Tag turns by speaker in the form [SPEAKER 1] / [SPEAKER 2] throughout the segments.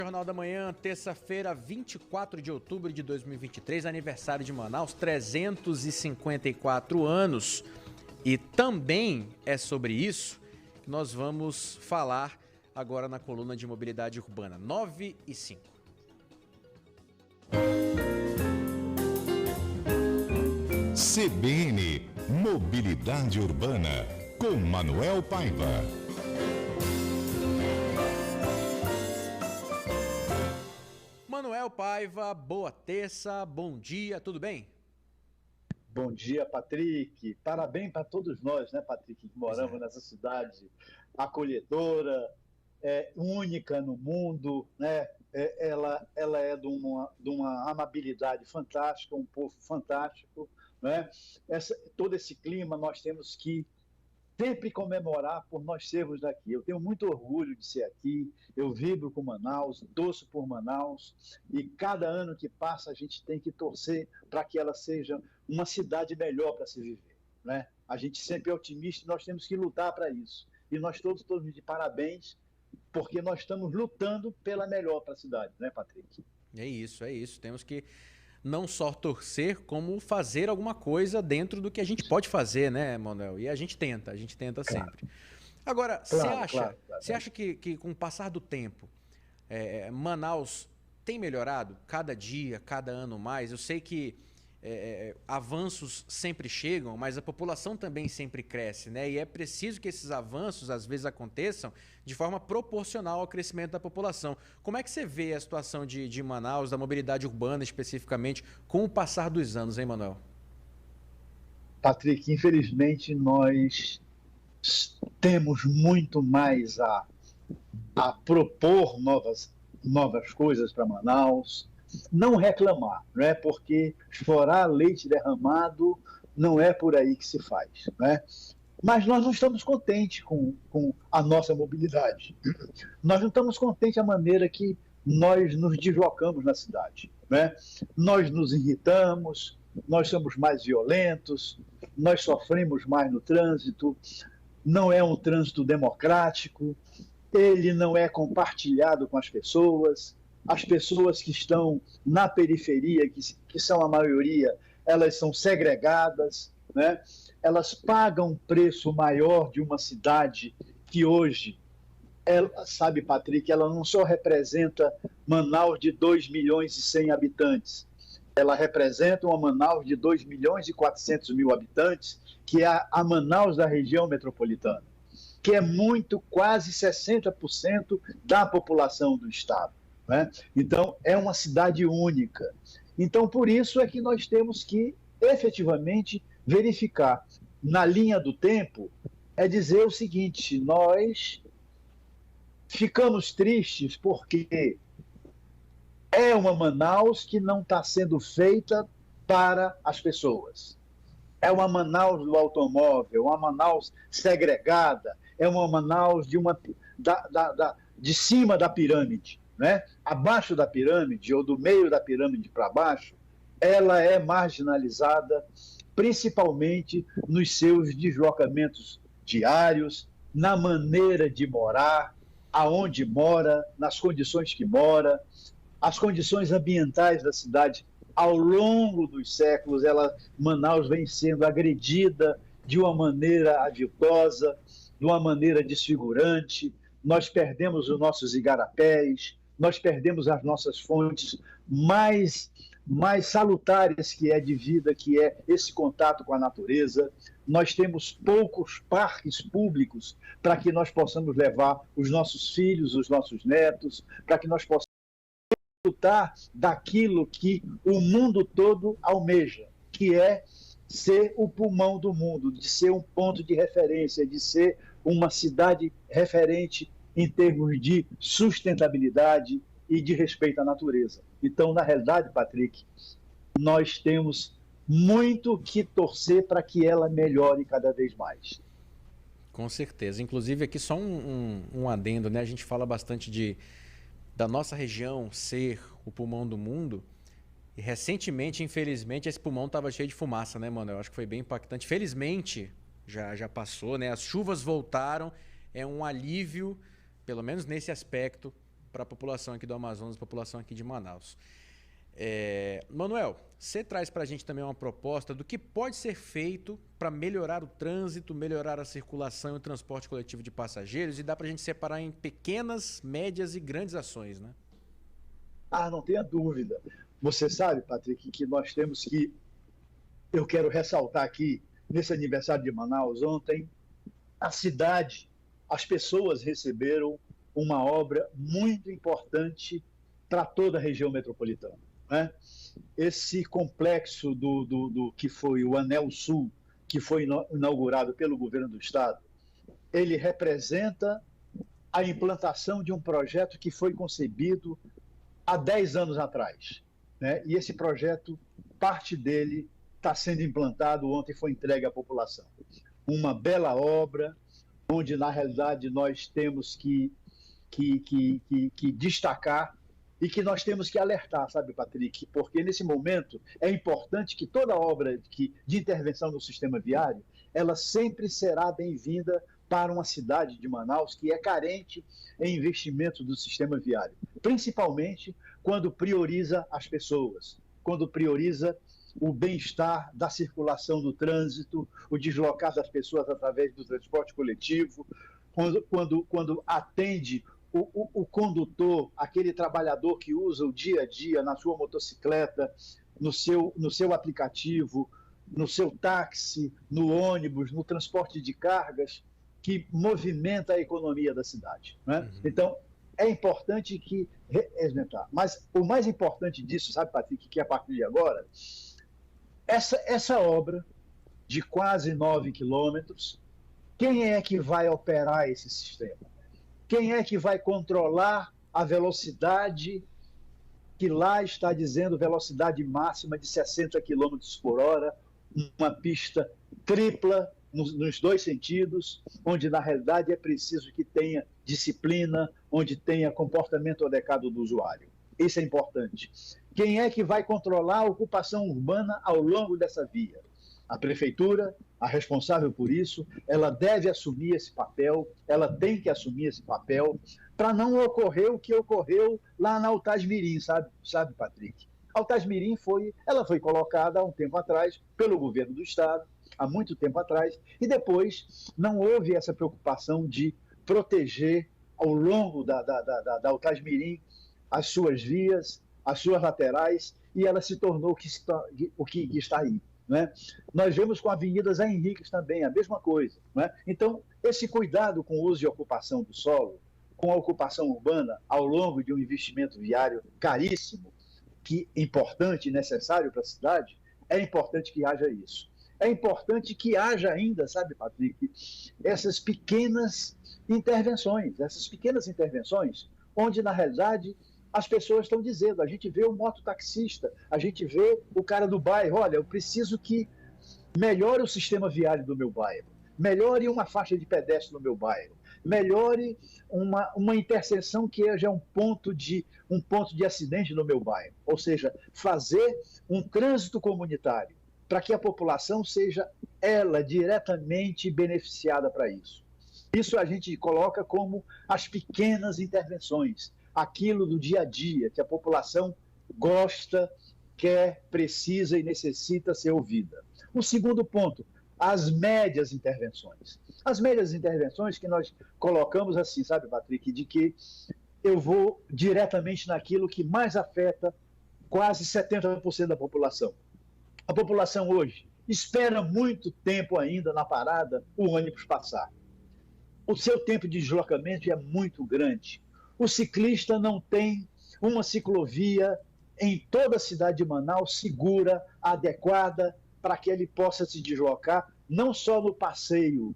[SPEAKER 1] Jornal da Manhã, terça-feira, 24 de outubro de 2023, aniversário de Manaus, 354 anos. E também é sobre isso que nós vamos falar agora na coluna de mobilidade urbana, 9 e 5.
[SPEAKER 2] CBN Mobilidade Urbana, com Manuel Paiva.
[SPEAKER 1] Manuel Paiva, boa terça, bom dia, tudo bem?
[SPEAKER 3] Bom dia, Patrick. Parabéns para todos nós, né, Patrick, que moramos nessa cidade acolhedora, única no mundo, né? Ela é de uma amabilidade fantástica, um povo fantástico, né? Todo esse clima nós temos que sempre comemorar por nós sermos daqui. Eu tenho muito orgulho de ser aqui, eu vibro com Manaus, torço por Manaus, e cada ano que passa a gente tem que torcer para que ela seja uma cidade melhor para se viver, né? A gente sempre é otimista e nós temos que lutar para isso. E nós todos de parabéns, porque nós estamos lutando pela melhor para a cidade, né, Patrick?
[SPEAKER 1] É isso. Temos que não só torcer, como fazer alguma coisa dentro do que a gente pode fazer, né, Manuel? E a gente tenta sempre. Agora, você acha que com o passar do tempo, Manaus tem melhorado cada dia, cada ano mais? Eu sei que avanços sempre chegam, mas a população também sempre cresce, né? E é preciso que esses avanços, às vezes, aconteçam de forma proporcional ao crescimento da população. Como é que você vê a situação de Manaus, da mobilidade urbana especificamente, com o passar dos anos, hein, Manuel?
[SPEAKER 3] Patrick, infelizmente nós temos muito mais a propor novas coisas para Manaus, não reclamar, né? Porque chorar leite derramado não é por aí que se faz, né? Mas nós não estamos contentes com a nossa mobilidade. Nós não estamos contentes da maneira que nós nos deslocamos na cidade, né? Nós nos irritamos, nós somos mais violentos, nós sofremos mais no trânsito, não é um trânsito democrático, ele não é compartilhado com as pessoas que estão na periferia, que são a maioria, elas são segregadas, né? Elas pagam um preço maior de uma cidade que hoje, sabe, Patrick, ela não só representa Manaus de 2 milhões e 100 habitantes, ela representa uma Manaus de 2 milhões e 400 mil habitantes, que é a Manaus da região metropolitana, que é quase 60% da população do estado, né? Então, é uma cidade única. Então, por isso é que nós temos que, efetivamente, verificar. Na linha do tempo, é dizer o seguinte: nós ficamos tristes porque é uma Manaus que não está sendo feita para as pessoas. É uma Manaus do automóvel, uma Manaus segregada, é uma Manaus de cima da pirâmide, né? Abaixo da pirâmide, ou do meio da pirâmide para baixo, ela é marginalizada, principalmente nos seus deslocamentos diários, na maneira de morar, aonde mora, nas condições que mora, as condições ambientais da cidade. Ao longo dos séculos, Manaus vem sendo agredida de uma maneira aviltosa, de uma maneira desfigurante. Nós perdemos os nossos igarapés, nós perdemos as nossas fontes mais salutares que é de vida, que é esse contato com a natureza. Nós temos poucos parques públicos para que nós possamos levar os nossos filhos, os nossos netos, para que nós possamos desfrutar daquilo que o mundo todo almeja, que é ser o pulmão do mundo, de ser um ponto de referência, de ser uma cidade referente em termos de sustentabilidade e de respeito à natureza. Então, na realidade, Patrick, nós temos muito que torcer para que ela melhore cada vez mais.
[SPEAKER 1] Com certeza. Inclusive, aqui só um adendo, né? A gente fala bastante da nossa região ser o pulmão do mundo. E recentemente, infelizmente, esse pulmão estava cheio de fumaça, né, mano? Eu acho que foi bem impactante. Felizmente, já passou, né? As chuvas voltaram, é um alívio, pelo menos nesse aspecto, para a população aqui do Amazonas, população aqui de Manaus. Manuel, você traz para a gente também uma proposta do que pode ser feito para melhorar o trânsito, melhorar a circulação e o transporte coletivo de passageiros, e dá para a gente separar em pequenas, médias e grandes ações, né?
[SPEAKER 3] Não tenha dúvida. Você sabe, Patrick, que nós temos que... Eu quero ressaltar aqui, nesse aniversário de Manaus, ontem, a cidade, as pessoas receberam uma obra muito importante para toda a região metropolitana, né? Esse complexo do que foi o Anel Sul, que foi inaugurado pelo governo do estado, ele representa a implantação de um projeto que foi concebido há 10 anos atrás, né? E esse projeto, parte dele está sendo implantado, ontem foi entregue à população. Uma bela obra, onde na realidade nós temos que destacar e que nós temos que alertar, sabe, Patrick? Porque nesse momento é importante que toda obra de intervenção no sistema viário, ela sempre será bem-vinda para uma cidade de Manaus que é carente em investimento do sistema viário, principalmente quando prioriza as pessoas, quando prioriza o bem-estar da circulação do trânsito, o deslocar das pessoas através do transporte coletivo, quando atende o condutor, aquele trabalhador que usa o dia a dia na sua motocicleta, no seu aplicativo, no seu táxi, no ônibus, no transporte de cargas, que movimenta a economia da cidade, né? Então, é importante que representar. Mas o mais importante disso, sabe, Patrick, que a partir de agora, essa obra de quase 9 quilômetros, quem é que vai operar esse sistema? Quem é que vai controlar a velocidade que lá está dizendo velocidade máxima de 60 km por hora, uma pista tripla nos dois sentidos, onde na realidade é preciso que tenha disciplina, onde tenha comportamento adequado do usuário. Isso é importante. Quem é que vai controlar a ocupação urbana ao longo dessa via? A prefeitura, a responsável por isso, ela deve assumir esse papel, ela tem que assumir esse papel, para não ocorrer o que ocorreu lá na Altasmirim, sabe, Patrick? Altasmirim foi colocada há um tempo atrás pelo governo do estado, há muito tempo atrás, e depois não houve essa preocupação de proteger ao longo da Altasmirim as suas vias, as suas laterais, e ela se tornou o que está aí, né? Nós vemos com a Avenida Zé Henriques também a mesma coisa, né? Então, esse cuidado com o uso e ocupação do solo, com a ocupação urbana ao longo de um investimento viário caríssimo, que importante e necessário para a cidade, é importante que haja isso. É importante que haja ainda, sabe, Patrick, essas pequenas intervenções, onde, na realidade, as pessoas estão dizendo, a gente vê o mototaxista, a gente vê o cara do bairro, olha, eu preciso que melhore o sistema viário do meu bairro, melhore uma faixa de pedestre no meu bairro, melhore uma interseção que seja um ponto de acidente no meu bairro, ou seja, fazer um trânsito comunitário, para que a população seja ela diretamente beneficiada para isso. Isso a gente coloca como as pequenas intervenções, aquilo do dia a dia, que a população gosta, quer, precisa e necessita ser ouvida. O segundo ponto, as médias intervenções. As médias intervenções que nós colocamos assim, sabe, Patrick, de que eu vou diretamente naquilo que mais afeta quase 70% da população. A população hoje espera muito tempo ainda na parada o ônibus passar. O seu tempo de deslocamento é muito grande. O ciclista não tem uma ciclovia em toda a cidade de Manaus segura, adequada, para que ele possa se deslocar, não só no passeio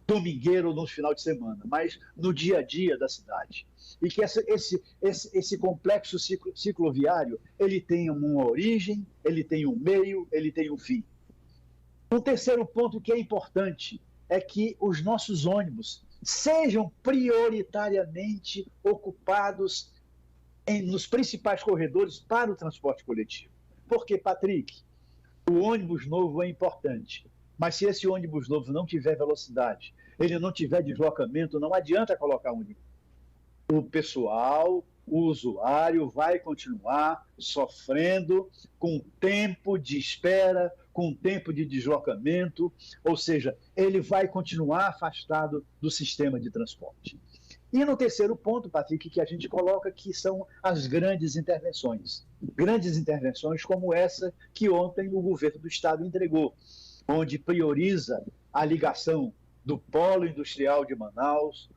[SPEAKER 3] domingueiro ou no final de semana, mas no dia a dia da cidade. E que esse complexo cicloviário, ele tem uma origem, ele tem um meio, ele tem um fim. Um terceiro ponto que é importante é que os nossos ônibus sejam prioritariamente ocupados nos principais corredores para o transporte coletivo. Porque, Patrick, o ônibus novo é importante, mas se esse ônibus novo não tiver velocidade, ele não tiver deslocamento, não adianta colocar o pessoal o usuário vai continuar sofrendo com tempo de espera, com tempo de deslocamento, ou seja, ele vai continuar afastado do sistema de transporte. E no terceiro ponto, Patrick, que a gente coloca, que são as grandes intervenções. Grandes intervenções como essa que ontem o governo do Estado entregou, onde prioriza a ligação do polo industrial de Manaus,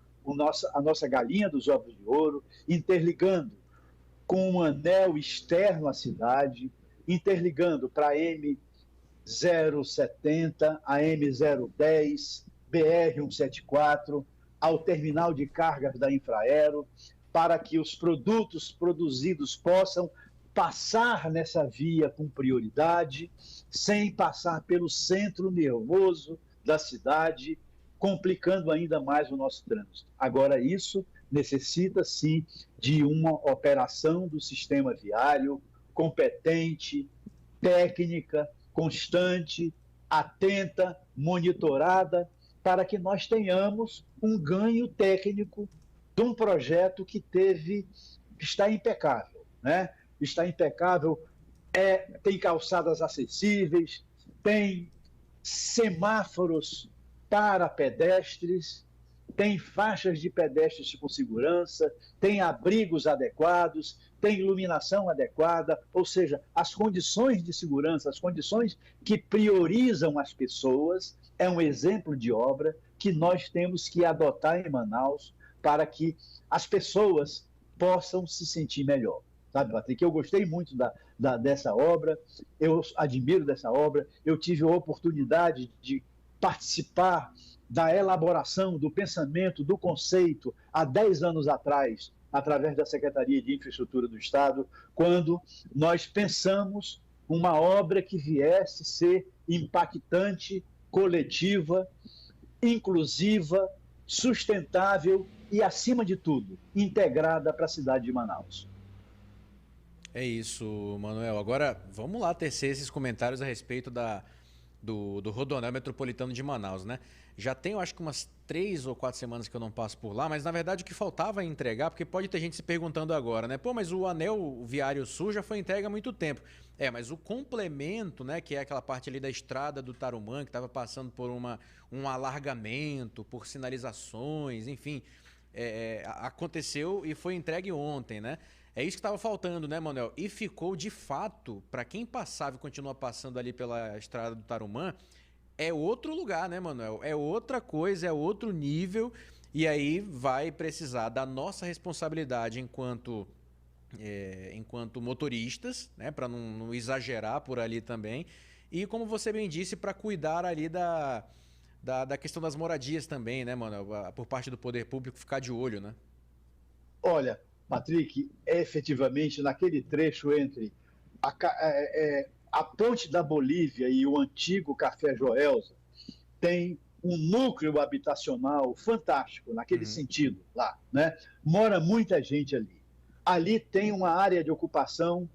[SPEAKER 3] a nossa galinha dos ovos de ouro, interligando com um anel externo à cidade, interligando para a M070, a M010, BR-174, ao terminal de cargas da Infraero, para que os produtos produzidos possam passar nessa via com prioridade, sem passar pelo centro nervoso da cidade, complicando ainda mais o nosso trânsito. Agora, isso necessita, sim, de uma operação do sistema viário competente, técnica, constante, atenta, monitorada, para que nós tenhamos um ganho técnico de um projeto que está impecável, né? Está impecável, tem calçadas acessíveis, tem semáforos para pedestres, tem faixas de pedestres com segurança, tem abrigos adequados, tem iluminação adequada, ou seja, as condições de segurança, as condições que priorizam as pessoas, é um exemplo de obra que nós temos que adotar em Manaus para que as pessoas possam se sentir melhor. Sabe, Patrick, eu gostei muito dessa obra, eu admiro dessa obra, eu tive a oportunidade de participar da elaboração, do pensamento, do conceito, há 10 anos atrás, através da Secretaria de Infraestrutura do Estado, quando nós pensamos uma obra que viesse ser impactante, coletiva, inclusiva, sustentável e, acima de tudo, integrada para a cidade de Manaus.
[SPEAKER 1] É isso, Manuel. Agora, vamos lá tecer esses comentários a respeito do Rodoanel Metropolitano de Manaus, né? Já tem, eu acho que umas 3 ou 4 semanas que eu não passo por lá, mas na verdade o que faltava é entregar, porque pode ter gente se perguntando agora, né? Pô, mas o anel viário sul já foi entregue há muito tempo. Mas o complemento, né, que é aquela parte ali da estrada do Tarumã, que estava passando por um alargamento, por sinalizações, enfim, aconteceu e foi entregue ontem, né? É isso que estava faltando, né, Manuel? E ficou, de fato, para quem passava e continua passando ali pela estrada do Tarumã, é outro lugar, né, Manuel? É outra coisa, é outro nível, e aí vai precisar da nossa responsabilidade enquanto motoristas, né, para não exagerar por ali também, e como você bem disse, para cuidar ali da questão das moradias também, né, Manuel? Por parte do poder público ficar de olho, né?
[SPEAKER 3] Olha, Patrick, efetivamente, naquele trecho entre a ponte da Bolívia e o antigo Café Joelza, tem um núcleo habitacional fantástico, naquele sentido lá, né? Mora muita gente ali. Ali tem uma área de ocupação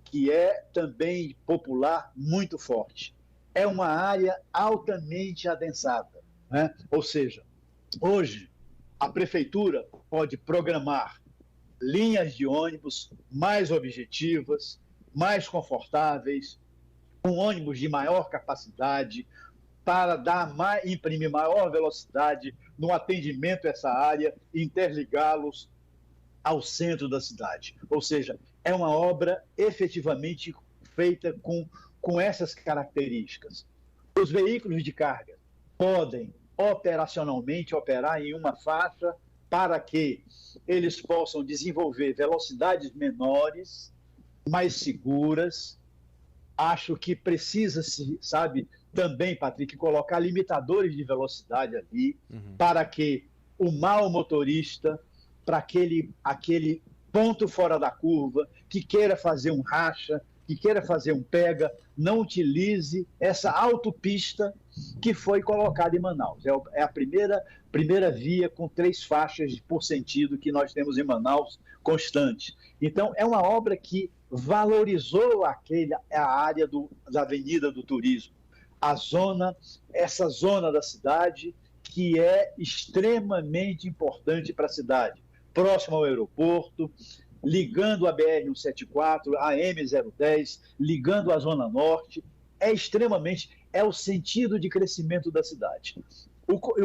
[SPEAKER 3] que é também popular muito forte. É uma área altamente adensada, né? Ou seja, hoje a prefeitura pode programar linhas de ônibus mais objetivas, mais confortáveis, com ônibus de maior capacidade, para imprimir maior velocidade no atendimento a essa área e interligá-los ao centro da cidade. Ou seja, é uma obra efetivamente feita com essas características. Os veículos de carga podem operacionalmente operar em uma faixa para que eles possam desenvolver velocidades menores, mais seguras. Acho que precisa-se, também, Patrick, colocar limitadores de velocidade ali, para que o mau motorista, para aquele ponto fora da curva, que queira fazer um racha, que queira fazer um pega, não utilize essa autopista que foi colocada em Manaus. É a primeira via com 3 faixas por sentido que nós temos em Manaus, constante. Então, é uma obra que valorizou a área da Avenida do Turismo, essa zona da cidade que é extremamente importante para a cidade, próximo ao aeroporto, ligando a BR-174, a M010, ligando a Zona Norte, é o sentido de crescimento da cidade.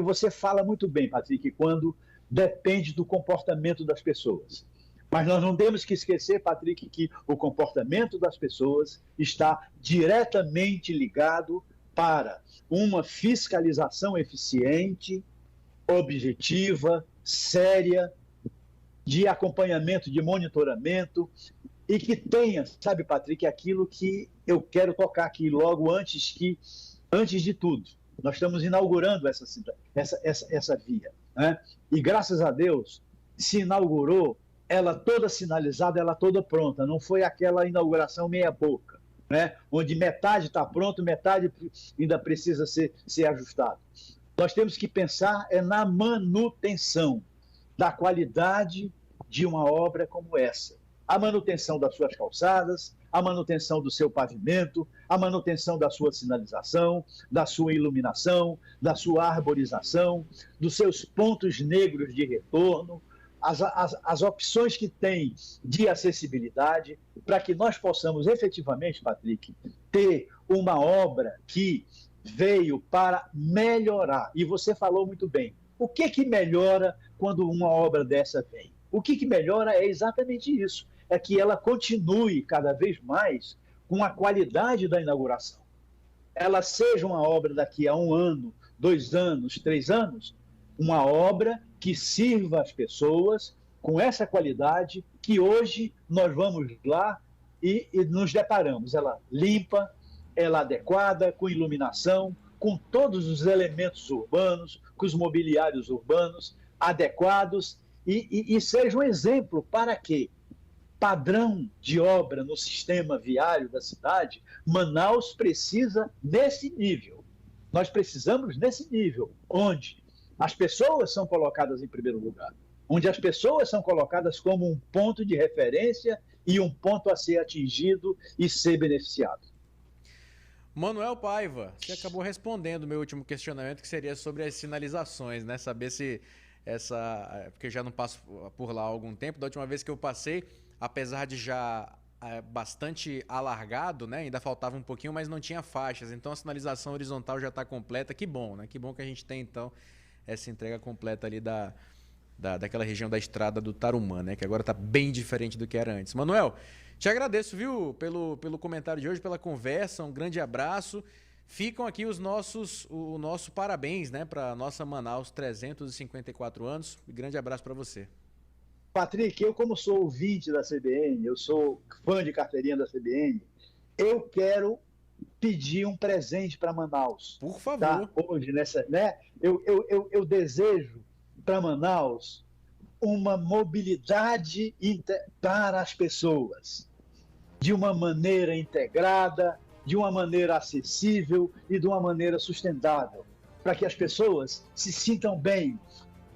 [SPEAKER 3] Você fala muito bem, Patrick, quando depende do comportamento das pessoas. Mas nós não temos que esquecer, Patrick, que o comportamento das pessoas está diretamente ligado para uma fiscalização eficiente, objetiva, séria, de acompanhamento, de monitoramento, e que tenha, sabe, Patrick, aquilo que eu quero tocar aqui logo antes de tudo. Nós estamos inaugurando essa via, né? E graças a Deus se inaugurou ela toda sinalizada, ela toda pronta. Não foi aquela inauguração meia boca, né? Onde metade está pronto, metade ainda precisa ser ajustado. Nós temos que pensar na manutenção da qualidade de uma obra como essa. A manutenção das suas calçadas, a manutenção do seu pavimento, a manutenção da sua sinalização, da sua iluminação, da sua arborização, dos seus pontos negros de retorno, as opções que tem de acessibilidade, para que nós possamos efetivamente, Patrick, ter uma obra que veio para melhorar. E você falou muito bem. O que melhora quando uma obra dessa vem? O que melhora é exatamente isso. É que ela continue cada vez mais com a qualidade da inauguração. Ela seja uma obra daqui a 1 ano, 2 anos, 3 anos, uma obra que sirva as pessoas com essa qualidade que hoje nós vamos lá e nos deparamos. Ela limpa, ela adequada, com iluminação, com todos os elementos urbanos, com os mobiliários urbanos adequados e seja um exemplo para que padrão de obra no sistema viário da cidade, Manaus precisa nesse nível. Nós precisamos nesse nível, onde as pessoas são colocadas em primeiro lugar, onde as pessoas são colocadas como um ponto de referência e um ponto a ser atingido e ser beneficiado.
[SPEAKER 1] Manuel Paiva, você acabou respondendo o meu último questionamento, que seria sobre as sinalizações, né? Saber se porque eu já não passo por lá há algum tempo. Da última vez que eu passei, apesar de já bastante alargado, né? Ainda faltava um pouquinho, mas não tinha faixas. Então a sinalização horizontal já está completa. Que bom, né? Que bom que a gente tem, então, essa entrega completa ali daquela região da estrada do Tarumã, né? Que agora está bem diferente do que era antes. Manuel, te agradeço, viu, pelo comentário de hoje, pela conversa. Um grande abraço. Ficam aqui o nosso parabéns, né, para a nossa Manaus, 354 anos. Um grande abraço para você.
[SPEAKER 3] Patrick, eu como sou ouvinte da CBN, eu sou fã de carteirinha da CBN, eu quero pedir um presente para Manaus.
[SPEAKER 1] Por favor.
[SPEAKER 3] Tá? Hoje, né? Eu desejo para Manaus uma mobilidade para as pessoas, de uma maneira integrada, de uma maneira acessível e de uma maneira sustentável, para que as pessoas se sintam bem,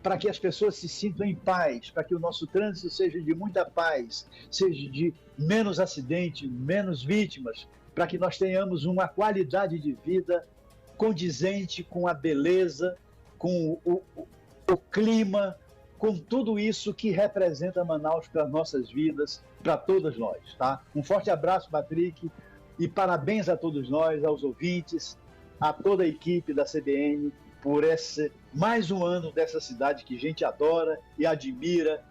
[SPEAKER 3] para que as pessoas se sintam em paz, para que o nosso trânsito seja de muita paz, seja de menos acidentes, menos vítimas, para que nós tenhamos uma qualidade de vida condizente com a beleza, com o clima, com tudo isso que representa Manaus para as nossas vidas, para todas nós, tá? Um forte abraço, Patrick, e parabéns a todos nós, aos ouvintes, a toda a equipe da CBN, por mais um ano dessa cidade que a gente adora e admira